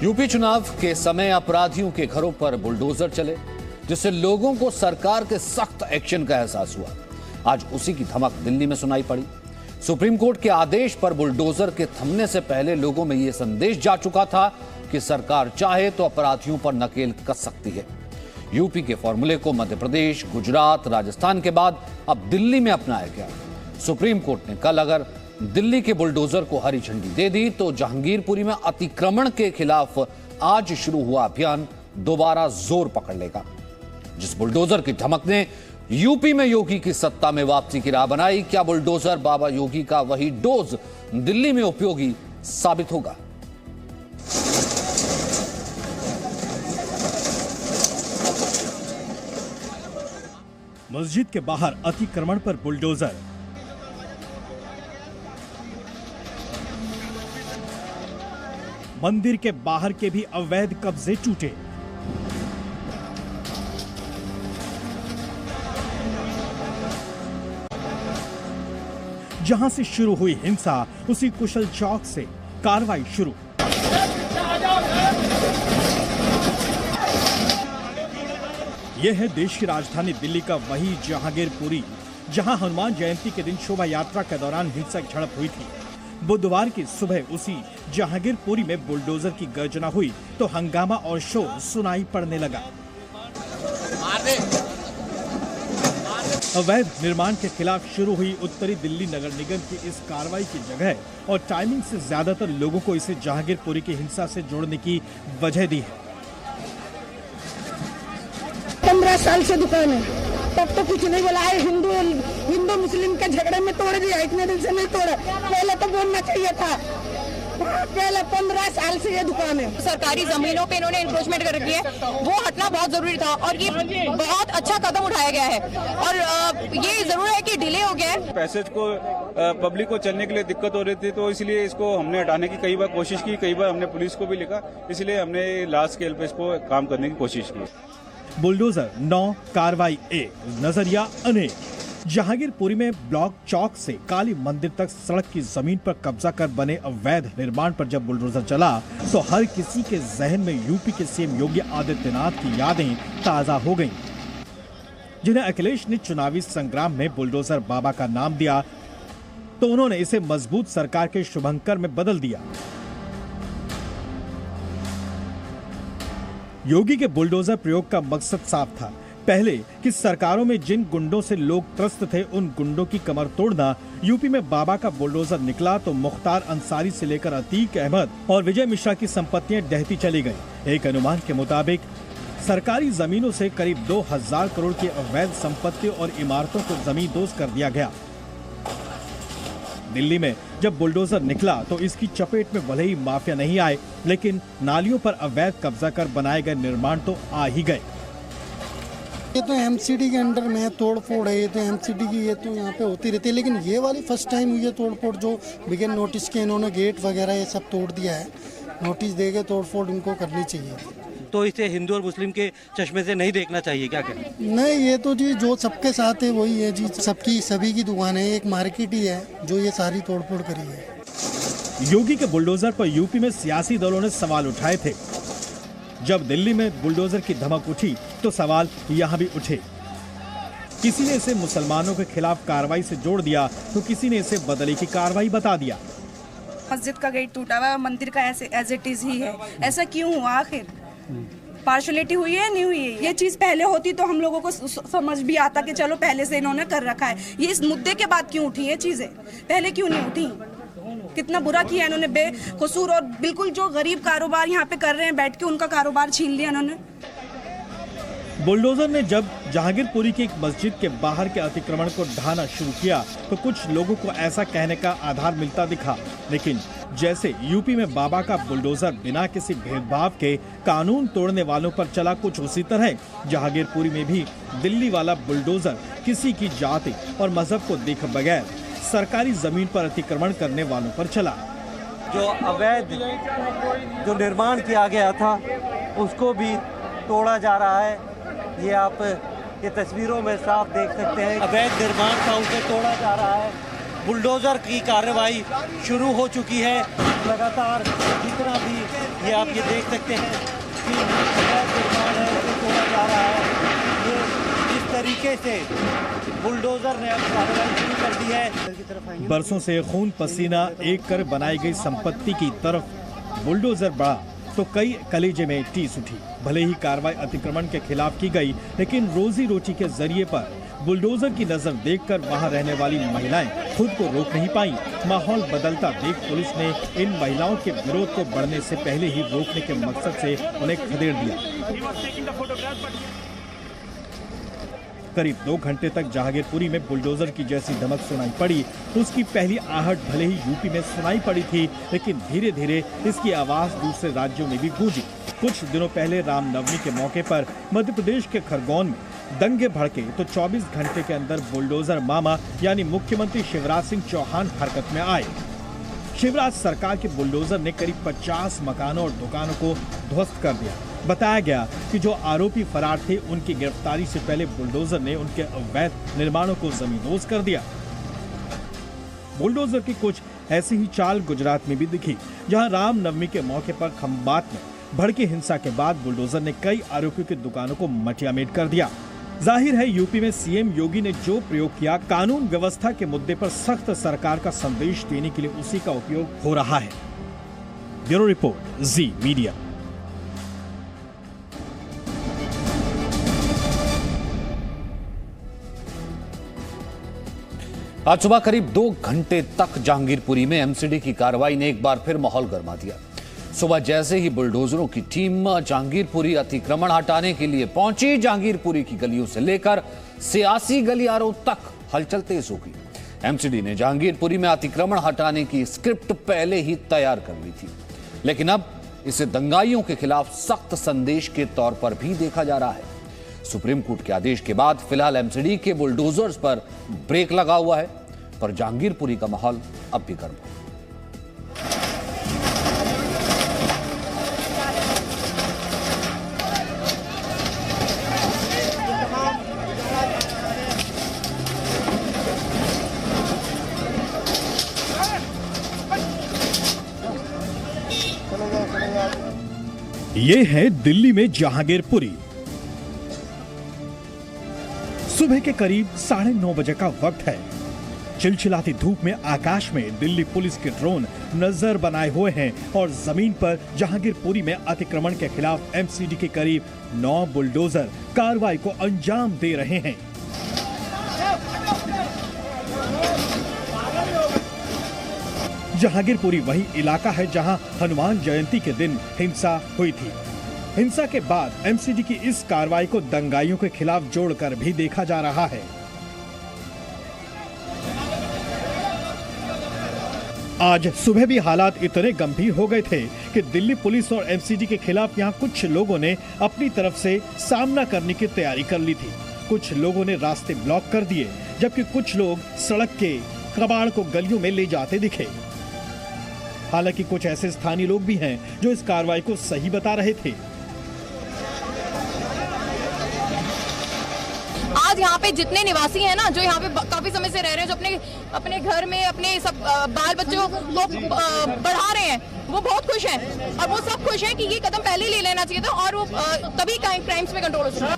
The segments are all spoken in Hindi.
यूपी चुनाव के समय अपराधियों के घरों पर बुलडोजर चले, जिससे लोगों को सरकार के सख्त एक्शन का एहसास हुआ। आज उसी की धमक दिल्ली में सुनाई पड़ी। सुप्रीम कोर्ट के आदेश पर बुलडोजर के थमने से पहले लोगों में यह संदेश जा चुका था कि सरकार चाहे तो अपराधियों पर नकेल कस सकती है। यूपी के फॉर्मूले को मध्य प्रदेश, गुजरात, राजस्थान के बाद अब दिल्ली में अपनाया गया। सुप्रीम कोर्ट ने कल अगर दिल्ली के बुलडोजर को हरी झंडी दे दी तो जहांगीरपुरी में अतिक्रमण के खिलाफ आज शुरू हुआ अभियान दोबारा जोर पकड़ लेगा। जिस बुलडोजर की धमक ने यूपी में योगी की सत्ता में वापसी की राह बनाई, क्या बुलडोजर बाबा योगी का वही डोज दिल्ली में उपयोगी साबित होगा? मस्जिद के बाहर अतिक्रमण पर बुलडोजर। मंदिर के बाहर के भी अवैध कब्जे टूटे। जहां से शुरू हुई हिंसा, उसी कुशल चौक से कार्रवाई शुरू। यह है देश की राजधानी दिल्ली का वही जहांगीरपुरी, जहां हनुमान जयंती के दिन शोभा यात्रा के दौरान हिंसक झड़प हुई थी। बुधवार की सुबह उसी जहांगीरपुरी में बुलडोजर की गर्जना हुई तो हंगामा और शोर सुनाई पड़ने लगा। अवैध निर्माण के खिलाफ शुरू हुई उत्तरी दिल्ली नगर निगम की इस कार्रवाई की जगह और टाइमिंग से ज्यादातर लोगों को इसे जहांगीरपुरी की हिंसा से जोड़ने की वजह दी है। 15 साल से दुकान है, तब तो कुछ नहीं बोला है। हिंदू मुस्लिम के झगड़े में तोड़ दिया, इतने दिन से नहीं तोड़ा। पहले तो बोलना चाहिए था। पहले 15 साल से ये दुकान है। सरकारी जमीनों पे इन्होंने इंक्रोचमेंट कर रखी है, वो हटना बहुत जरूरी था और ये बहुत अच्छा कदम उठाया गया है। और ये जरूर है कि डिले हो गया है। पैसेज को पब्लिक को चलने के लिए दिक्कत हो रही थी, तो इसलिए इसको हमने हटाने की कई बार कोशिश की, कई बार हमने पुलिस को भी लिखा, इसलिए हमने लार्ज स्केल पे इसको काम करने की कोशिश की। बुलडोजर 9, कार्रवाई 1, नजरिया अनेक। जहांगीरपुरी में ब्लॉक चौक से काली मंदिर तक सड़क की जमीन पर कब्जा कर बने अवैध निर्माण पर जब बुलडोजर चला तो हर किसी के जहन में यूपी के सीएम योगी आदित्यनाथ की यादें ताजा हो गईं, जिन्हें अखिलेश ने चुनावी संग्राम में बुलडोजर बाबा का नाम दिया तो उन्होंने इसे मजबूत सरकार के शुभंकर में बदल दिया। योगी के बुलडोजर प्रयोग का मकसद साफ था। पहले कि सरकारों में जिन गुंडों से लोग त्रस्त थे उन गुंडों की कमर तोड़ना। यूपी में बाबा का बुलडोजर निकला तो मुख्तार अंसारी से लेकर अतीक अहमद और विजय मिश्रा की संपत्तियां ढहती चली गई। एक अनुमान के मुताबिक सरकारी जमीनों से करीब 2000 करोड़ की अवैध संपत्ति और इमारतों को जमींदोज कर दिया गया। दिल्ली में जब बुलडोजर निकला तो इसकी चपेट में भले ही माफिया नहीं आए, लेकिन नालियों पर अवैध कब्जा कर बनाए गए निर्माण तो आ ही गए। ये तो एमसीडी के अंडर में तोड़ फोड़ है, ये तो एमसीडी की ये तो यहाँ पे होती रहती है, लेकिन ये वाली फर्स्ट टाइम हुई है तोड़ फोड़, जो बिगेन नोटिस के इन्होंने गेट वगैरह ये सब तोड़ दिया है। नोटिस देके तोड़ फोड़ इनको करनी चाहिए। तो इसे हिंदू और मुस्लिम के चश्मे से नहीं देखना चाहिए क्या करें? नहीं, ये तो जी जो सबके साथ है वही है जी, सबकी सभी की दुकान है, एक मार्केट ही है जो ये सारी तोड़ फोड़ करी है। योगी के बुलडोजर पर यूपी में सियासी दलों ने सवाल उठाए थे। जब दिल्ली में बुलडोजर की धमक उठी तो सवाल यहाँ भी उठे। किसी ने इसे मुसलमानों के खिलाफ कार्रवाई से जोड़ दिया तो किसी ने इसे बदले की कार्रवाई बता दिया। मस्जिद का गेट टूटा हुआ, मंदिर का ऐसे एज इट इज ही है। ऐसा क्यों हुआ? आखिर पार्शलिटी हुई है, नहीं हुई है? ये चीज पहले होती तो हम लोगों को समझ भी आता कि चलो पहले से इन्होंने कर रखा है। ये इस मुद्दे के बाद क्यों उठी ये चीजें? पहले क्यों नहीं उठी? कितना बुरा किया इन्होंने बेकसूर, और बिल्कुल जो गरीब कारोबार यहाँ पे कर रहे हैं बैठ के उनका कारोबार छीन लिया इन्होंने। बुलडोजर ने जब जहांगीरपुरी की एक मस्जिद के बाहर के अतिक्रमण को ढाना शुरू किया तो कुछ लोगों को ऐसा कहने का आधार मिलता दिखा, लेकिन जैसे यूपी में बाबा का बुलडोजर बिना किसी भेदभाव के कानून तोड़ने वालों पर चला, कुछ उसी तरह जहांगीरपुरी में भी दिल्ली वाला बुलडोजर किसी की जाति और मजहब को देखे बगैर सरकारी जमीन पर अतिक्रमण करने वालों पर चला। जो अवैध जो निर्माण किया गया था उसको भी तोड़ा जा रहा है। ये आप ये तस्वीरों में साफ देख सकते हैं, अवैध निर्माण था उसे तोड़ा जा रहा है। बुलडोज़र की कार्रवाई शुरू हो चुकी है। लगातार जितना भी ये आप ये देख सकते हैं कि निर्माण है उसे तोड़ा जा रहा है। ये इस तरीके से बुलडोज़र ने अब कार्रवाई शुरू कर दी है। बरसों से खून पसीना एक कर बनाई गई संपत्ति की तरफ बुलडोजर बढ़ा तो कई कलेजे में टीस उठी। भले ही कार्रवाई अतिक्रमण के खिलाफ की गई, लेकिन रोजी रोटी के जरिए पर बुलडोजर की नजर देखकर वहां रहने वाली महिलाएं खुद को रोक नहीं पाई। माहौल बदलता देख पुलिस ने इन महिलाओं के विरोध को बढ़ने से पहले ही रोकने के मकसद से उन्हें खदेड़ दिया। करीब 2 घंटे तक जहांगीरपुरी में बुलडोजर की जैसी धमक सुनाई पड़ी। उसकी पहली आहट भले ही यूपी में सुनाई पड़ी थी, लेकिन धीरे धीरे इसकी आवाज दूसरे राज्यों में भी गूंजी। कुछ दिनों पहले रामनवमी के मौके पर मध्य प्रदेश के खरगोन में दंगे भड़के तो 24 घंटे के अंदर बुलडोजर मामा यानी मुख्यमंत्री शिवराज सिंह चौहान हरकत में आए। शिवराज सरकार के बुलडोजर ने करीब 50 मकानों और दुकानों को ध्वस्त कर दिया। बताया गया कि जो आरोपी फरार थे उनकी गिरफ्तारी से पहले बुलडोजर ने उनके अवैध निर्माणों को जमींदोज कर दिया। बुलडोजर की कुछ ऐसी ही चाल गुजरात में भी दिखी, जहां रामनवमी के मौके पर खंबात में भड़की हिंसा के बाद बुलडोजर ने कई आरोपियों की दुकानों को मटियामेट कर दिया। जाहिर है यूपी में सीएम योगी ने जो प्रयोग किया, कानून व्यवस्था के मुद्दे पर सख्त सरकार का संदेश देने के लिए उसी का उपयोग हो रहा है। ब्यूरो रिपोर्ट, जी मीडिया। आज सुबह करीब 2 घंटे तक जहांगीरपुरी में एमसीडी की कार्रवाई ने एक बार फिर माहौल गर्मा दिया। सुबह जैसे ही बुलडोजरों की टीम जहांगीरपुरी अतिक्रमण हटाने के लिए पहुंची, जहांगीरपुरी की गलियों से लेकर सियासी गलियारों तक हलचल तेज हो गई। एमसीडी ने जहांगीरपुरी में अतिक्रमण हटाने की स्क्रिप्ट पहले ही तैयार कर ली थी, लेकिन अब इसे दंगाइयों के खिलाफ सख्त संदेश के तौर पर भी देखा जा रहा है। सुप्रीम कोर्ट के आदेश के बाद फिलहाल एमसीडी के बुलडोजर्स पर ब्रेक लगा हुआ है, पर जहांगीरपुरी का माहौल अब भी गर्म है। ये है दिल्ली में जहांगीरपुरी। सुबह के करीब 9:30 बजे का वक्त है। चिलचिलाती धूप में आकाश में दिल्ली पुलिस के ड्रोन नजर बनाए हुए हैं और जमीन पर जहांगीरपुरी में अतिक्रमण के खिलाफ एमसीडी के करीब 9 बुलडोजर कार्रवाई को अंजाम दे रहे हैं। जहांगीरपुरी वही इलाका है जहां हनुमान जयंती के दिन हिंसा हुई थी। हिंसा के बाद एमसीडी की इस कार्रवाई को दंगाइयों के खिलाफ जोड़कर भी देखा जा रहा है। आज सुबह भी हालात इतने गंभीर हो गए थे कि दिल्ली पुलिस और एमसीडी के खिलाफ यहां कुछ लोगों ने अपनी तरफ से सामना करने की तैयारी कर ली थी। कुछ लोगों ने रास्ते ब्लॉक कर दिए, जबकि कुछ लोग सड़क के कबाड़ को गलियों में ले जाते दिखे। हालांकि कुछ ऐसे स्थानीय लोग भी हैं जो इस कार्रवाई को सही बता रहे थे। आज यहाँ पे जितने निवासी हैं ना, जो यहाँ पे काफी समय से रह रहे हैं, जो अपने घर में अपने सब बाल बच्चों को पढ़ा रहे हैं, वो बहुत खुश हैं और वो सब खुश हैं कि ये कदम पहले ही ले लेना चाहिए था और वो तभी क्राइम्स में कंट्रोल हो सकता है।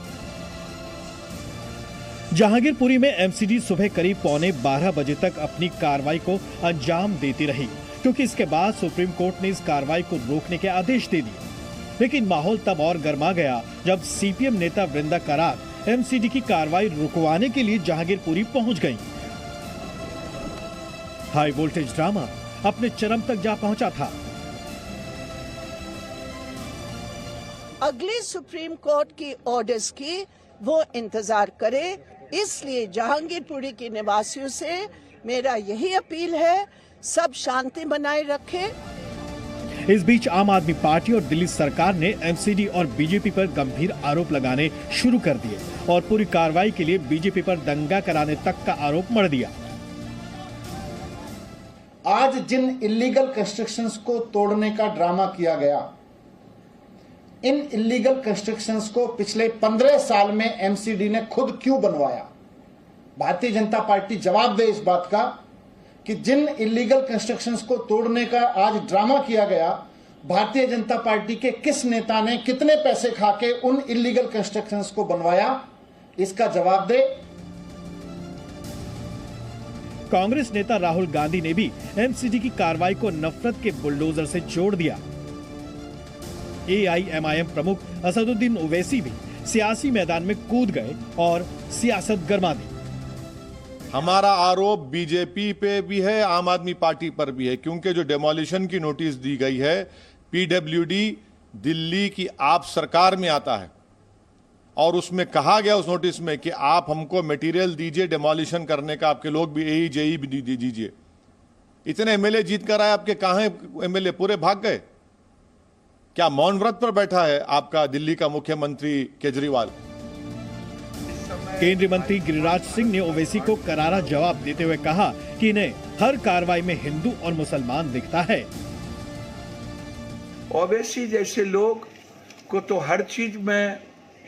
जहांगीरपुरी में एमसीडी सुबह करीब 11:15 बजे तक अपनी कार्रवाई को अंजाम देती रही, क्योंकि इसके बाद सुप्रीम कोर्ट ने इस कार्रवाई को रोकने के आदेश दे दिए। लेकिन माहौल तब और गर्मा गया जब सीपीएम नेता वृंदा करात एमसीडी की कार्रवाई रुकवाने के लिए जहांगीरपुरी पहुंच गईं। हाई वोल्टेज ड्रामा अपने चरम तक जा पहुंचा था। अगले सुप्रीम कोर्ट की ऑर्डर्स की वो इंतजार करे, इसलिए जहांगीरपुरी के निवासियों से मेरा यही अपील है, सब शांति बनाए रखें। इस बीच आम आदमी पार्टी और दिल्ली सरकार ने एमसीडी और बीजेपी पर गंभीर आरोप लगाने शुरू कर दिए और पूरी कार्रवाई के लिए बीजेपी पर दंगा कराने तक का आरोप मढ़ दिया। आज जिन इलीगल कंस्ट्रक्शंस को तोड़ने का ड्रामा किया गया, इन इलीगल कंस्ट्रक्शंस को पिछले 15 साल में एमसीडी ने खुद क्यों बनवाया? भारतीय जनता पार्टी जवाब दे इस बात का कि जिन इलीगल कंस्ट्रक्शंस को तोड़ने का आज ड्रामा किया गया, भारतीय जनता पार्टी के किस नेता ने कितने पैसे खा के उन इलीगल कंस्ट्रक्शंस को बनवाया, इसका जवाब दे। कांग्रेस नेता राहुल गांधी ने भी एमसीडी की कार्रवाई को नफरत के बुलडोजर से जोड़ दिया। एआईएमआईएम प्रमुख असदुद्दीन ओवैसी भी सियासी मैदान में कूद गए और सियासत गरमा दी। हमारा आरोप बीजेपी पे भी है, आम आदमी पार्टी पर भी है, क्योंकि जो डेमोलिशन की नोटिस दी गई है पीडब्ल्यूडी दिल्ली की आप सरकार में आता है और उसमें कहा गया उस नोटिस में कि आप हमको मटेरियल दीजिए डेमोलिशन करने का, आपके लोग भी एई भी दीजिए। इतने एमएलए जीत कर आए, आपके कहां एमएलए? पूरे भाग गए। क्या मौन व्रत पर बैठा है आपका दिल्ली का मुख्यमंत्री केजरीवाल? केंद्रीय मंत्री गिरिराज सिंह ने ओवैसी को करारा जवाब देते हुए कहा कि इन्हें हर कार्रवाई में हिंदू और मुसलमान दिखता है। ओवैसी जैसे लोग को तो हर चीज में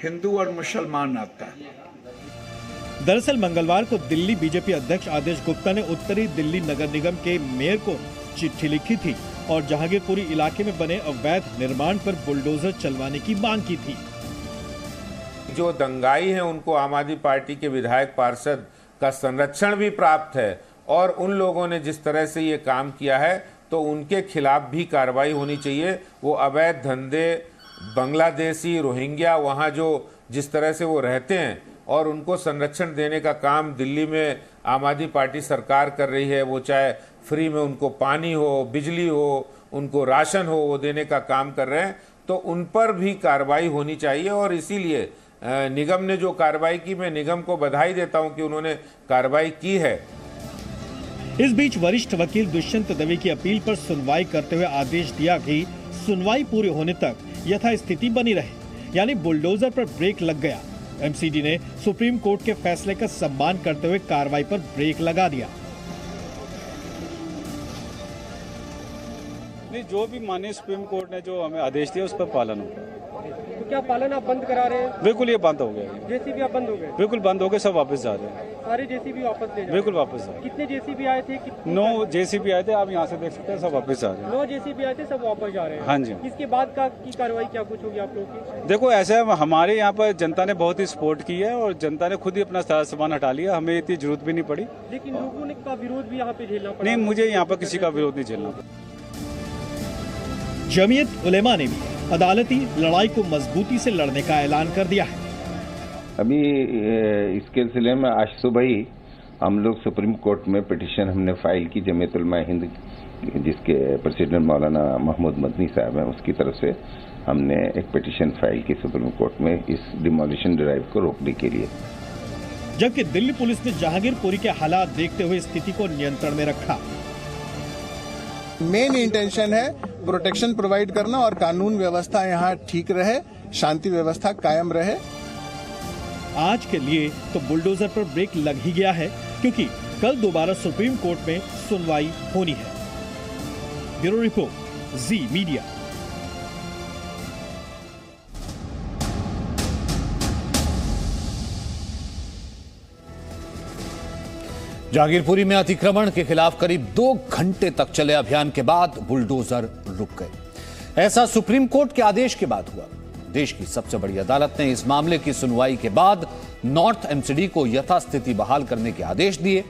हिंदू और मुसलमान आता है। दरअसल मंगलवार को दिल्ली बीजेपी अध्यक्ष आदेश गुप्ता ने उत्तरी दिल्ली नगर निगम के मेयर को चिट्ठी लिखी थी और जहांगीरपुरी इलाके में बने अवैध निर्माण पर बुलडोजर चलवाने की मांग की थी। जो दंगाई हैं उनको आम आदमी पार्टी के विधायक पार्षद का संरक्षण भी प्राप्त है और उन लोगों ने जिस तरह से ये काम किया है तो उनके खिलाफ भी कार्रवाई होनी चाहिए। वो अवैध धंधे, बांग्लादेशी, रोहिंग्या, वहाँ जो जिस तरह से वो रहते हैं और उनको संरक्षण देने का काम दिल्ली में आम आदमी पार्टी सरकार कर रही है। वो चाहे फ्री में उनको पानी हो, बिजली हो, उनको राशन हो, वो देने का काम कर रहे हैं, तो उन पर भी कार्रवाई होनी चाहिए। और इसीलिए निगम ने जो कार्रवाई की, मैं निगम को बधाई देता हूं कि उन्होंने कार्रवाई की है। इस बीच वरिष्ठ वकील दुष्यंत दवे की अपील पर सुनवाई करते हुए आदेश दिया कि सुनवाई पूरी होने तक यथास्थिति बनी रहे, यानी बुलडोजर पर ब्रेक लग गया। एमसीडी ने सुप्रीम कोर्ट के फैसले का सम्मान करते हुए कार्रवाई पर ब्रेक लगा दिया। नहीं, जो भी माननीय सुप्रीम कोर्ट ने जो हमें आदेश दिया उस पर पालन होगा। तो क्या पालन आप बंद करा रहे हैं? बिल्कुल, ये बंद हो गया। जेसीबी आप बंद हो गए? बिल्कुल बंद हो गए, सब वापस जा रहे हैं। सारे जेसीबी वापस ले जा? बिल्कुल वापस जा रहे हैं। कितने जेसीबी आए थे? 9 जेसीबी आए थे, आप यहाँ से देख सकते हैं, सब वापस जा रहे हैं। 9 जेसीबी आए थे, सब वापस जा रहे हैं। हाँ जी। इसके बाद की कार्रवाई क्या कुछ होगी आप लोगों की? देखो, ऐसा है, हमारे यहाँ पर जनता ने बहुत ही सपोर्ट की है और जनता ने खुद ही अपना सारा सामान हटा लिया, हमें इतनी जरूरत भी नहीं पड़ी। लेकिन लोगों का विरोध भी यहाँ पे झेलना पड़ा? नहीं, मुझे यहाँ पर किसी का विरोध नहीं झेलना पड़ा। जमीयत उलेमा ने भी अदालती लड़ाई को मजबूती से लड़ने का ऐलान कर दिया है। अभी इस सिलसिले में आज सुबह ही हम लोग सुप्रीम कोर्ट में पिटीशन हमने फाइल की। जमीयत उलेमा हिंद, जिसके प्रेसिडेंट मौलाना महमूद मदनी साहब हैं, उसकी तरफ से हमने एक पिटीशन फाइल की सुप्रीम कोर्ट में इस डिमोलिशन ड्राइव को रोकने के लिए। जबकि दिल्ली पुलिस ने जहांगीरपुरी के हालात देखते हुए स्थिति को नियंत्रण में रखा। मेन इंटेंशन है प्रोटेक्शन प्रोवाइड करना और कानून व्यवस्था यहाँ ठीक रहे, शांति व्यवस्था कायम रहे। आज के लिए तो बुलडोजर पर ब्रेक लग ही गया है, क्योंकि कल दोबारा सुप्रीम कोर्ट में सुनवाई होनी है। ब्यूरो रिपोर्ट, जी मीडिया। जहांगीरपुरी में अतिक्रमण के खिलाफ करीब 2 घंटे तक चले अभियान के बाद बुलडोजर रुक गए। ऐसा सुप्रीम कोर्ट के आदेश के बाद हुआ। देश की सबसे बड़ी अदालत ने इस मामले की सुनवाई के बाद नॉर्थ एमसीडी को यथास्थिति बहाल करने के आदेश दिए।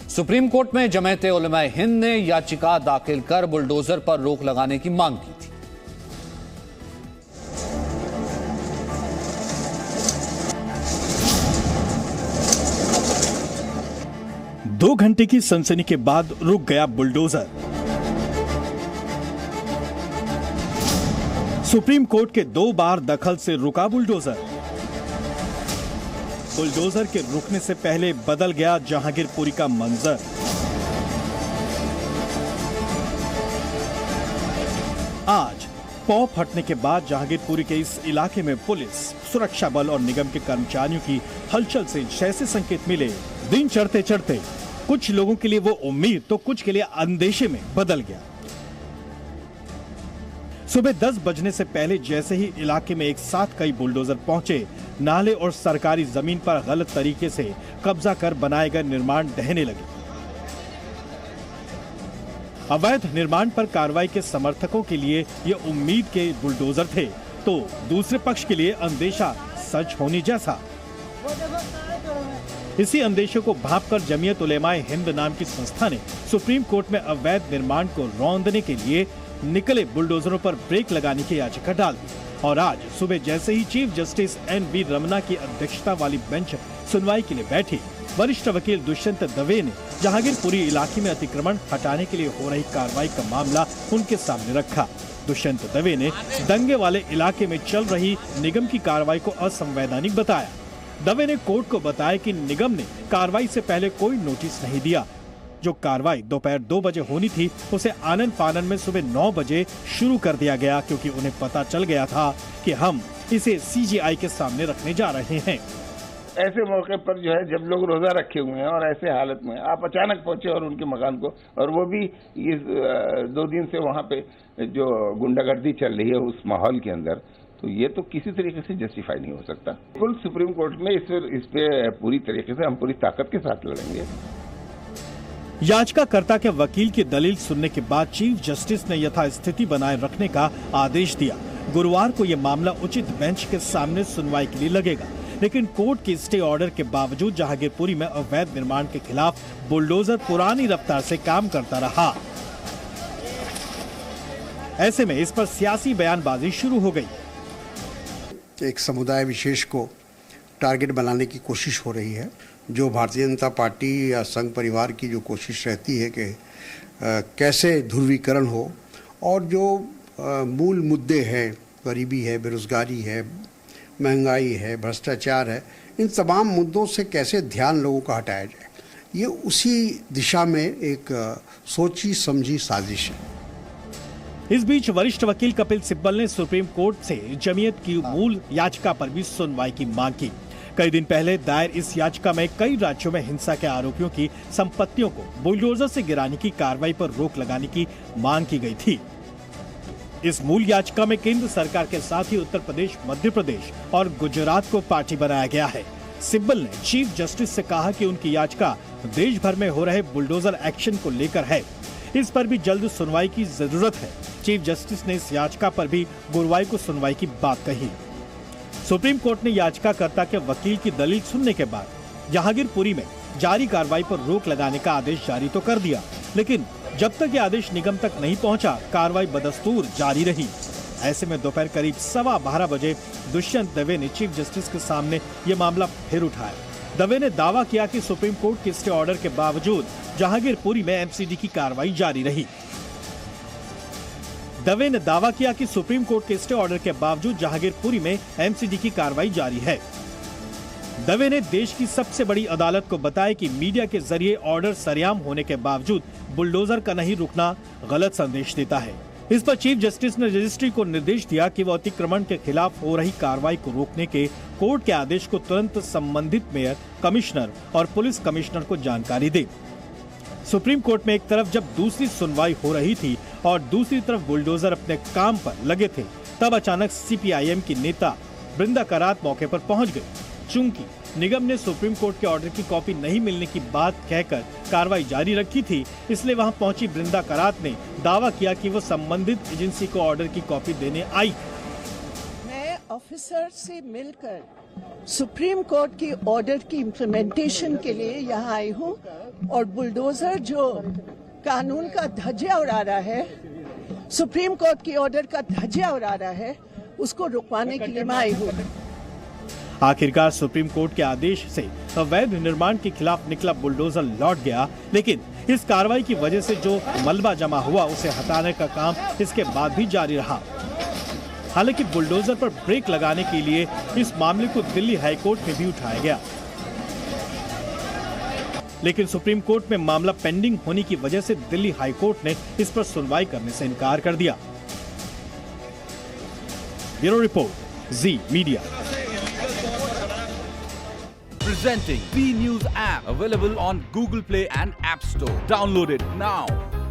सुप्रीम कोर्ट में जमायत उलेमा हिंद ने याचिका दाखिल कर बुलडोजर पर रोक लगाने की मांग की थी। 2 घंटे की सनसनी के बाद रुक गया बुलडोजर। सुप्रीम कोर्ट के 2 बार दखल से रुका बुलडोजर। बुलडोजर के रुकने से पहले बदल गया जहांगीरपुरी का मंजर। आज पौ फटने के बाद जहांगीरपुरी के इस इलाके में पुलिस, सुरक्षा बल और निगम के कर्मचारियों की हलचल से जैसे संकेत मिले, दिन चढ़ते चढ़ते कुछ लोगों के लिए वो उम्मीद तो कुछ के लिए अंदेशे में बदल गया। सुबह 10 बजने से पहले जैसे ही इलाके में एक साथ कई बुलडोजर पहुंचे, नाले और सरकारी जमीन पर गलत तरीके से कब्जा कर बनाए गए निर्माण ढहने लगे। अवैध निर्माण पर कार्रवाई के समर्थकों के लिए ये उम्मीद के बुलडोजर थे, तो दूसरे पक्ष के लिए अंदेशा सच होने जैसा। इसी अंदेशे को भांपकर जमीयत उलेमाए हिंद नाम की संस्था ने सुप्रीम कोर्ट में अवैध निर्माण को रौंदने के लिए निकले बुलडोजरों पर ब्रेक लगाने की याचिका डाल दी और आज सुबह जैसे ही चीफ जस्टिस एन.वी. रमन्ना की अध्यक्षता वाली बेंच सुनवाई के लिए बैठी, वरिष्ठ वकील दुष्यंत दवे ने जहांगीरपुरी इलाके में अतिक्रमण हटाने के लिए हो रही कार्रवाई का मामला उनके सामने रखा। दुष्यंत दवे ने दंगे वाले इलाके में चल रही निगम की कार्रवाई को असंवैधानिक बताया। दवे ने कोर्ट को बताया कि निगम ने कार्रवाई से पहले कोई नोटिस नहीं दिया। जो कार्रवाई दोपहर 2 बजे होनी थी उसे आनन फानन में सुबह 9 बजे शुरू कर दिया गया, क्योंकि उन्हें पता चल गया था कि हम इसे सीजीआई के सामने रखने जा रहे हैं। ऐसे मौके पर जो है जब लोग रोजा रखे हुए हैं और ऐसे हालत में आप अचानक पहुंचे और उनके मकान को, और वो भी इस 2 दिन से वहाँ पे जो गुंडागर्दी चल रही है उस माहौल के अंदर, तो ये तो किसी तरीके से जस्टिफाई नहीं हो सकता। कुल सुप्रीम कोर्ट में इस पे पूरी तरीके से हम पूरी ताकत के साथ लड़ेंगे। याचिकाकर्ता के वकील की दलील सुनने के बाद चीफ जस्टिस ने यथास्थिति बनाए रखने का आदेश दिया। गुरुवार को यह मामला उचित बेंच के सामने सुनवाई के लिए लगेगा, लेकिन कोर्ट के स्टे ऑर्डर के बावजूद जहांगीरपुरी में अवैध निर्माण के खिलाफ बुलडोजर पुरानी रफ्तार से काम करता रहा। ऐसे में इस पर सियासी बयानबाजी शुरू हो गई। एक समुदाय विशेष को टारगेट बनाने की कोशिश हो रही है। जो भारतीय जनता पार्टी या संघ परिवार की जो कोशिश रहती है कि कैसे ध्रुवीकरण हो और जो मूल मुद्दे हैं, गरीबी है, बेरोजगारी है, महंगाई है, भ्रष्टाचार है, इन तमाम मुद्दों से कैसे ध्यान लोगों का हटाया जाए, ये उसी दिशा में एक सोची समझी साजिश है। इस बीच वरिष्ठ वकील कपिल सिब्बल ने सुप्रीम कोर्ट से जमीयत की मूल याचिका पर भी सुनवाई की मांग की। कई दिन पहले दायर इस याचिका में कई राज्यों में हिंसा के आरोपियों की संपत्तियों को बुलडोजर से गिराने की कार्रवाई पर रोक लगाने की मांग की गई थी। इस मूल याचिका में केंद्र सरकार के साथ ही उत्तर प्रदेश, मध्य प्रदेश और गुजरात को पार्टी बनाया गया है। सिब्बल ने चीफ जस्टिस से कहा कि उनकी याचिका देश भर में हो रहे बुलडोजर एक्शन को लेकर है, इस पर भी जल्द सुनवाई की जरूरत है। चीफ जस्टिस ने इस याचिका पर भी गुरुवार को सुनवाई की बात कही। सुप्रीम कोर्ट ने याचिकाकर्ता के वकील की दलील सुनने के बाद जहांगीरपुरी में जारी कार्रवाई पर रोक लगाने का आदेश जारी तो कर दिया, लेकिन जब तक ये आदेश निगम तक नहीं पहुंचा, कार्रवाई बदस्तूर जारी रही। ऐसे में दोपहर करीब 12:15 बजे दुष्यंत दवे ने चीफ जस्टिस के सामने ये मामला फिर उठाया। दवे ने दावा किया कि सुप्रीम कोर्ट के स्टे ऑर्डर के बावजूद जहांगीरपुरी में एमसीडी की कार्रवाई जारी रही। दवे ने दावा किया कि सुप्रीम कोर्ट के स्टे ऑर्डर के बावजूद जहांगीरपुरी में एमसीडी की कार्रवाई जारी है। दवे ने देश की सबसे बड़ी अदालत को बताया कि मीडिया के जरिए ऑर्डर सरेआम होने के बावजूद बुलडोजर का नहीं रुकना गलत संदेश देता है। इस पर चीफ जस्टिस ने रजिस्ट्री को निर्देश दिया कि वो अतिक्रमण के खिलाफ हो रही कार्रवाई को रोकने के कोर्ट के आदेश को तुरंत संबंधित मेयर, कमिश्नर और पुलिस कमिश्नर को जानकारी दे। सुप्रीम कोर्ट में एक तरफ जब दूसरी सुनवाई हो रही थी और दूसरी तरफ बुलडोजर अपने काम पर लगे थे, तब अचानक सीपीआईएम की नेता बृंदा करात मौके पर पहुंच गई। चूंकि निगम ने सुप्रीम कोर्ट के ऑर्डर की कॉपी नहीं मिलने की बात कहकर कार्रवाई जारी रखी थी, इसलिए वहां पहुंची बृंदा करात ने दावा किया कि वो संबंधित एजेंसी को ऑर्डर की कॉपी देने आई। मैं ऑफिसर से मिलकर सुप्रीम कोर्ट की ऑर्डर की इम्प्लीमेंटेशन के लिए यहाँ आई हूँ और बुलडोजर जो कानून का धज्जिया उड़ा रहा है, सुप्रीम कोर्ट की ऑर्डर का धज्जिया उड़ा रहा है, उसको रुकवाने के लिए मैं आई हूँ। आखिरकार सुप्रीम कोर्ट के आदेश से अवैध निर्माण के खिलाफ निकला बुलडोजर लौट गया, लेकिन इस कार्रवाई की वजह से जो मलबा जमा हुआ उसे हटाने का काम इसके बाद भी जारी रहा। हालांकि बुलडोजर पर ब्रेक लगाने के लिए इस मामले को दिल्ली हाईकोर्ट में भी उठाया गया, लेकिन सुप्रीम कोर्ट में मामला पेंडिंग होने की वजह से दिल्ली हाईकोर्ट ने इस पर सुनवाई करने से इनकार कर दिया। Bureau report, ji media. Presenting B News app, available on Google Play and App Store. Download it now.